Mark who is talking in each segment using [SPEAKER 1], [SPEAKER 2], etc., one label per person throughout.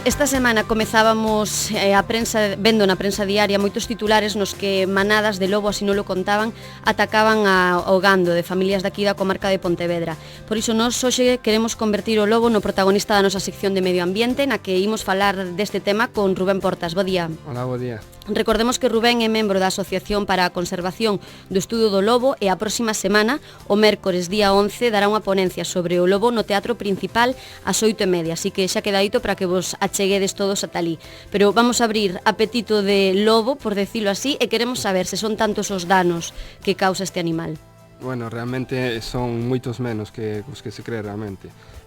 [SPEAKER 1] Esta semana comezábamos vendo na prensa diaria moitos titulares nos que manadas de lobo, así non lo contaban, atacaban ao gando de familias daqui da comarca de Pontevedra. Por iso nós hoxe queremos convertir o lobo no protagonista da nosa sección de medio ambiente, na que imos falar deste tema con Rubén Portas. Bo día.
[SPEAKER 2] Hola, bo día.
[SPEAKER 1] Recordemos que Rubén é membro da Asociación para a Conservación do Estudo do Lobo e a próxima semana, o mércores día 11, dará unha ponencia sobre o lobo no Teatro Principal ás 8:30, así que xa quedadito para que vos acheguedes todos ata ali. Pero vamos a abrir apetito de lobo, por decirlo así, e queremos saber se son tantos os danos que causa este animal.
[SPEAKER 2] Bueno, realmente son moitos menos que os que se cree realmente.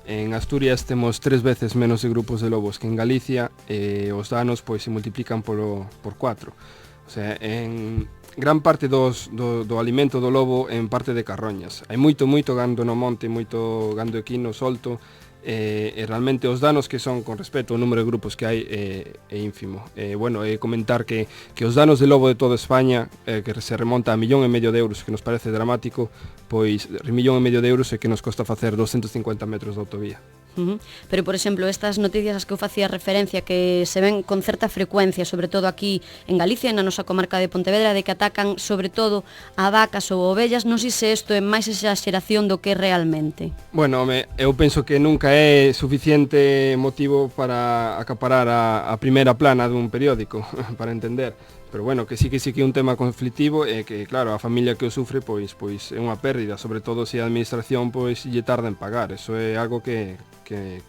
[SPEAKER 2] En Asturias temos 3 veces menos de grupos de lobos que en Galicia e os danos pois se multiplican por 4. O sea, en gran parte do alimento do lobo en parte de carroñas. Hai moito gando no monte, moito gando equino solto, e realmente os danos que son con respecto ao número de grupos que hai é ínfimo. Bueno, comentar que os danos de lobo de toda España, que se remonta a 1,5 millón de euros, que nos parece dramático, pois 1,5 millón de euros é que nos costa facer 250 metros de autovía.
[SPEAKER 1] Pero, por exemplo, estas noticias as que eu facía referencia que se ven con certa frecuencia, sobre todo aquí en Galicia, na nosa comarca de Pontevedra, de que atacan sobre todo a vacas ou ovellas, non sei se isto é máis exageración do que realmente.
[SPEAKER 2] Bueno, eu penso que nunca é suficiente motivo para acaparar a primeira plana dun periódico, para entender. Pero bueno, que sí que é un tema conflictivo e que, claro, a familia que o sufre pois é unha pérdida, sobre todo se a administración pois lle tarda en pagar. Eso é algo que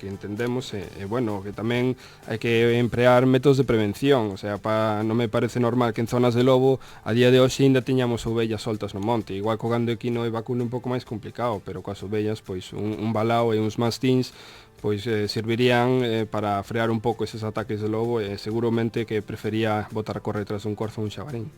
[SPEAKER 2] entendemos e bueno, que tamén hai que emplear métodos de prevención, o sea, non me parece normal que en zonas de lobo a día de hoxe ainda teñamos ovellas soltas no monte, igual co gando equino e vacuno un pouco máis complicado, pero coas ovellas pois un balao e uns mastíns pois servirían para frear un pouco eses ataques de lobo e seguramente que prefería botar a correr tras un corzo ou un xabarín.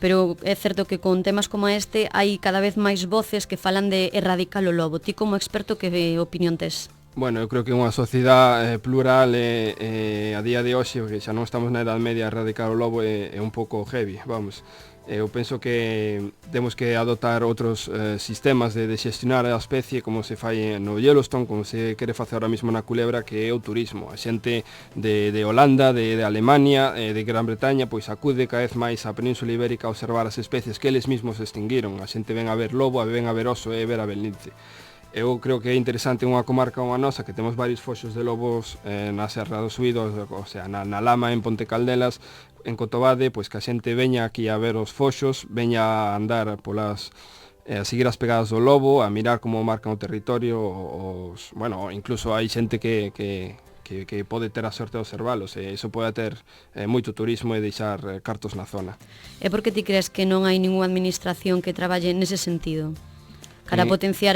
[SPEAKER 1] Pero é certo que con temas como este hai cada vez máis voces que falan de erradicar o lobo. Ti como experto que opinión tes?
[SPEAKER 2] Bueno, eu creo que unha sociedade plural a día de hoxe, porque xa non estamos na Edad Media, erradicar o lobo é un pouco heavy, vamos. Eu penso que temos que adoptar outros sistemas de xestionar a especie, como se fai no Yellowstone, como se quere facer ahora mismo na Culebra, que é o turismo. A xente de Holanda, de Alemania, de Gran Bretaña, pois acude cada vez máis á Península Ibérica a observar as especies que eles mesmos extinguiron. A xente ven a ver lobo, ven a ver oso e ver a ver lince. Eu creo que é interesante unha comarca como a nosa, que temos varios foxos de lobos na Serra do Suído, o sea, na Lama, en Ponte Caldelas, en Cotobade, pois que a xente veña aquí a ver os foxos, veña a andar polas a seguir as pegadas do lobo, a mirar como marcan o territorio, bueno, incluso hai xente que pode ter a sorte de observalos, e iso pode ter moito turismo e deixar cartos na zona.
[SPEAKER 1] E por que ti crees que non hai ninguna administración que traballe nese sentido? Para potenciar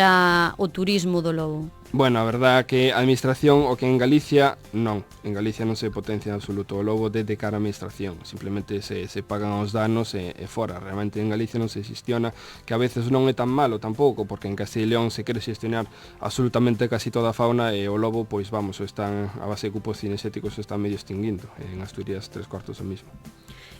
[SPEAKER 1] o turismo do lobo.
[SPEAKER 2] Bueno, a verdad que a administración, o que en Galicia, non. En Galicia non se potencia en absoluto o lobo desde cara a administración. Simplemente se pagan os danos e fora. Realmente en Galicia non se xestiona, que a veces non é tan malo tampouco, porque en Castilla y León se quere xestionar absolutamente casi toda a fauna e o lobo, pois vamos, están a base de cupos cinexéticos, están medio extinguindo. En Asturias 3/4 o mismo.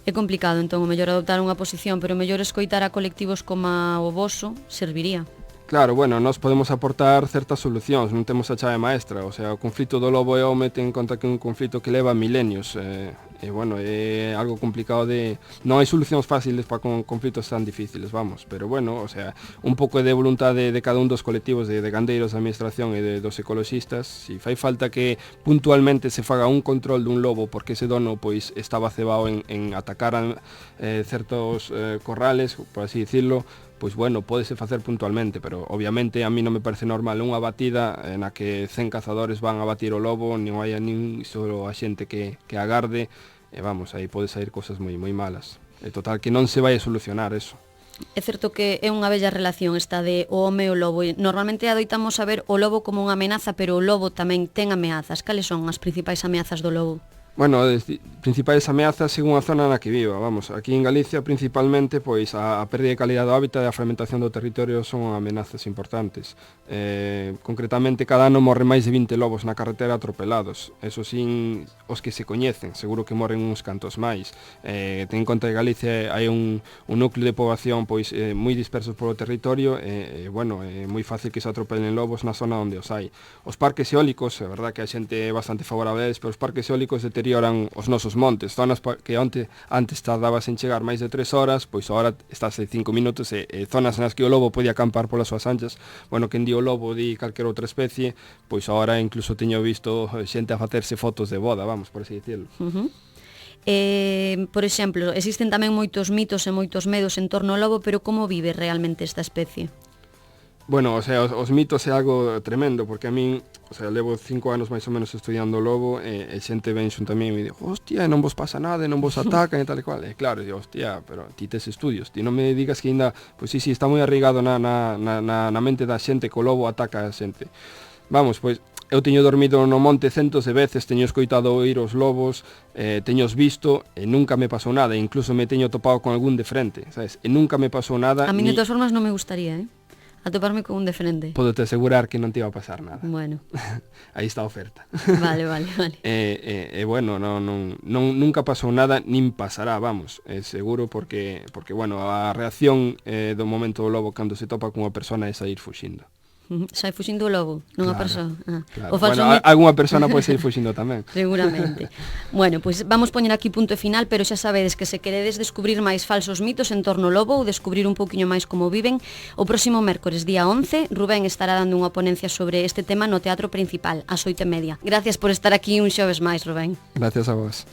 [SPEAKER 1] É complicado, entón, o mellor adoptar unha posición, pero o mellor escoitar a colectivos como o voso serviría.
[SPEAKER 2] Claro, bueno, nós podemos aportar certas solucións, non temos a chave maestra, o sea, o conflito do lobo e o home ten en conta que é un conflito que leva milenios, e bueno, é algo complicado de... Non hai solucións fáciles para con conflitos tan difíciles, vamos, pero bueno, o sea, un pouco de voluntade de cada un dos colectivos de gandeiros, da administración e dos ecoloxistas, si fai falta que puntualmente se faga un control dun lobo porque ese dono pois estaba cebado en atacar certos corrales, por así decirlo, pois bueno, pódese facer puntualmente, pero obviamente a mí non me parece normal unha batida na que 100 cazadores van a batir o lobo, non hai nin solo a xente que agarde, e vamos, aí pode sair cosas moi malas. E total, que non se vai a solucionar eso.
[SPEAKER 1] É certo que é unha bella relación esta de o home e o lobo. Normalmente adoitamos a ver o lobo como unha amenaza, pero o lobo tamén ten ameazas. Cales son as principais ameazas do lobo?
[SPEAKER 2] Bueno, as principais ameazas según a zona na que viva, vamos, aquí en Galicia principalmente pois a pérdida de calidad do hábitat e a fragmentación do territorio son amenazas importantes. Concretamente cada ano morren máis de 20 lobos na carretera atropelados, eso sin os que se coñecen, seguro que morren uns cantos máis. Ten en conta que Galicia hai un núcleo de poboación pois moi dispersos polo territorio e bueno, é moi fácil que se atropelen lobos na zona onde os hai. Os parques eólicos, é verdad que a xente é bastante favorable a eles, pero os parques eólicos deterioran os nosos montes, zonas que antes tardabas en chegar máis de 3 horas, pois agora estás de 5 minutos e zonas nas que o lobo podía acampar polas súas anchas, bueno, quen di o lobo di calquera outra especie, pois agora incluso teño visto xente a facerse fotos de boda, vamos, por así dicirlo.
[SPEAKER 1] Por exemplo, existen tamén moitos mitos e moitos medos en torno ao lobo, pero como vive realmente esta especie?
[SPEAKER 2] Bueno, o sea, os mitos é algo tremendo, porque a min, o sea, levo 5 anos máis ou menos estudiando o lobo e xente ven xunto a mí e me digo, hostia, non vos pasa nada, non vos atacan e tal e cual. E claro, digo, hostia, pero ti tes estudios, ti non me digas que ainda, pois sí, está moi arraigado na mente da xente que o lobo ataca a xente. Vamos, pois, eu teño dormido no monte centos de veces, teño escoitado oír os lobos, teños visto e nunca me pasou nada, e incluso me teño topado con algún de frente, sabes? E nunca me pasou nada.
[SPEAKER 1] A mí de todas formas non me gustaría, atoparme con un de frente.
[SPEAKER 2] Podo te asegurar que non te iba a pasar nada.
[SPEAKER 1] Bueno.
[SPEAKER 2] Aí está a oferta.
[SPEAKER 1] Vale.
[SPEAKER 2] Bueno, nunca pasou nada, nin pasará, vamos, seguro, porque bueno, a reacción do momento do lobo cando se topa cunha persona é sair fuxindo.
[SPEAKER 1] Sai fuxindo o lobo, non a persoa.
[SPEAKER 2] Claro. Bueno, algunha persona pode sair fuxindo tamén.
[SPEAKER 1] Seguramente. Bueno, pois vamos poñer aquí punto final, pero xa sabedes que se queredes descubrir máis falsos mitos en torno ao lobo ou descubrir un pouquiño máis como viven, o próximo mércores día 11, Rubén estará dando unha ponencia sobre este tema no Teatro Principal, ás 8:30. Gracias por estar aquí un xoves máis, Rubén.
[SPEAKER 2] Gracias a vos.